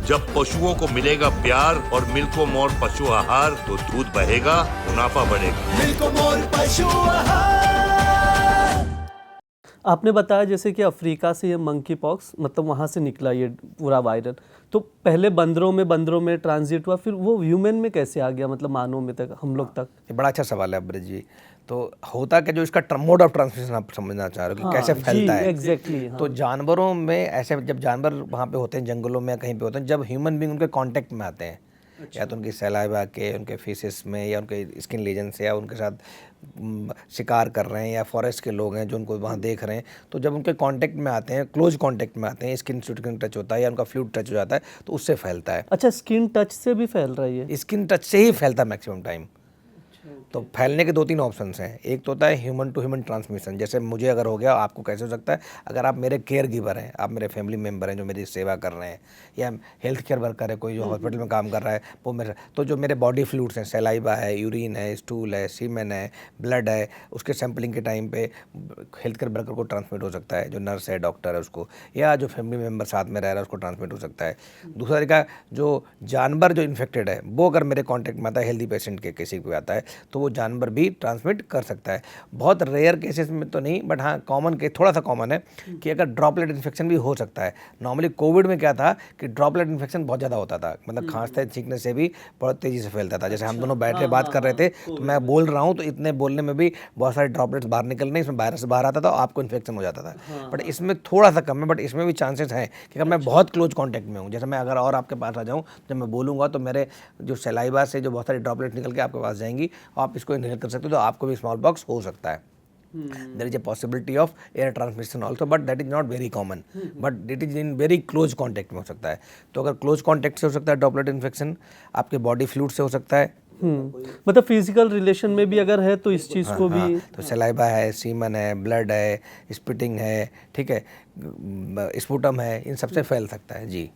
जब पशुओं को मिलेगा प्यार और मिल्को मोर पशु आहार तो दूध बहेगा, मुनाफा बढ़ेगा। मिल्को मोर पशु आहार। आपने बताया जैसे कि अफ्रीका से ये मंकी पॉक्स मतलब वहाँ से निकला ये पूरा वायरल, तो पहले बंदरों में ट्रांजिट हुआ, फिर वो ह्यूमन में कैसे आ गया, मतलब मानव में तक, हम लोग तक? ये बड़ा अच्छा सवाल है ब्रज जी। तो होता क्या, जो इसका मोड ऑफ ट्रांसमिशन आप समझना चाह रहे हो कि कैसे फैलता है। एग्जैक्टली। तो जानवरों में ऐसे, जब जानवर वहाँ पे होते हैं जंगलों में या कहीं पे होते हैं, जब ह्यूमन बींग उनके कांटेक्ट में आते हैं, या तो उनकी सलाइवा के, उनके फेसेस में, या उनके स्किन लीजन से, या उनके साथ शिकार कर रहे हैं, या फॉरेस्ट के लोग हैं जो उनको वहाँ देख रहे हैं, तो जब उनके कांटेक्ट में आते हैं, क्लोज कांटेक्ट में आते हैं, स्किन टू स्किन टच होता है या उनका फ्लूइड टच हो जाता है, तो उससे फैलता है। अच्छा, स्किन टच से भी फैल रही है? स्किन टच से ही फैलता है मैक्सिमम टाइम। तो फैलने के 2-3 ऑप्शंस हैं। एक तो होता है ह्यूमन टू ह्यूमन ट्रांसमिशन, जैसे मुझे अगर हो गया, आपको कैसे हो सकता है? अगर आप मेरे केयर गिवर हैं, आप मेरे फैमिली मेम्बर हैं जो मेरी सेवा कर रहे हैं, या हेल्थ केयर वर्कर है कोई जो हॉस्पिटल में काम कर रहा है, वो मेरे, तो जो मेरे बॉडी फ्लूइड्स हैं, सलाइवा है, यूरिन है, स्टूल है, सीमेन है, ब्लड है, उसके सैम्पलिंग के टाइम पे हेल्थ केयर वर्कर को ट्रांसमिट हो सकता है, जो नर्स है, डॉक्टर है उसको, या जो फैमिली मेम्बर साथ में रह रहा है उसको ट्रांसमिट हो सकता है। दूसरा तरीका, जो जानवर जो इन्फेक्टेड है वो अगर मेरे कॉन्टैक्ट में आता है, हेल्दी पेशेंट के किसी को आता है, तो वो जानवर भी ट्रांसमिट कर सकता है। बहुत रेयर केसेस में तो नहीं, बट हाँ कॉमन के, थोड़ा सा कॉमन है कि अगर ड्रॉपलेट इन्फेक्शन भी हो सकता है। नॉर्मली कोविड में क्या था कि ड्रॉपलेट इन्फेक्शन बहुत ज़्यादा होता था, मतलब खांसते छींकने से भी बहुत तेज़ी से फैलता था। जैसे हम दोनों बैठ के बात कर रहे थे, तो मैं बोल रहा हूँ तो इतने बोलने में भी बहुत सारे ड्रॉपलेट्स बाहर निकल रहे, इसमें वायरस बाहर आता था, आपको इन्फेक्शन हो जाता था। बट इसमें थोड़ा सा कम है, बट इसमें भी चांसेस हैं कि अगर मैं बहुत क्लोज कॉन्टैक्ट में हूँ, जैसे मैं अगर और आपके पास आ जाऊँ, जब मैं बोलूँगा तो मेरे जो सलाइवा से जो बहुत सारी ड्रॉपलेट निकल के आपके पास जाएंगी, आप इसको इनहेल कर सकते हो, तो आपको भी स्मॉल पॉक्स हो सकता है। There is a possibility of air transmission also, but that is not very common, but it is in very close contact में हो सकता है। तो अगर close contact से हो सकता है ड्रॉपलेट इन्फेक्शन, आपके बॉडी फ्लूइड से हो सकता है। मतलब फिजिकल रिलेशन में भी अगर है तो इस चीज़ को भी, तो सलाइवा है, सीमन है, ब्लड है, स्पिटिंग है, ठीक है, स्पूटम है, इन सबसे फैल सकता है जी।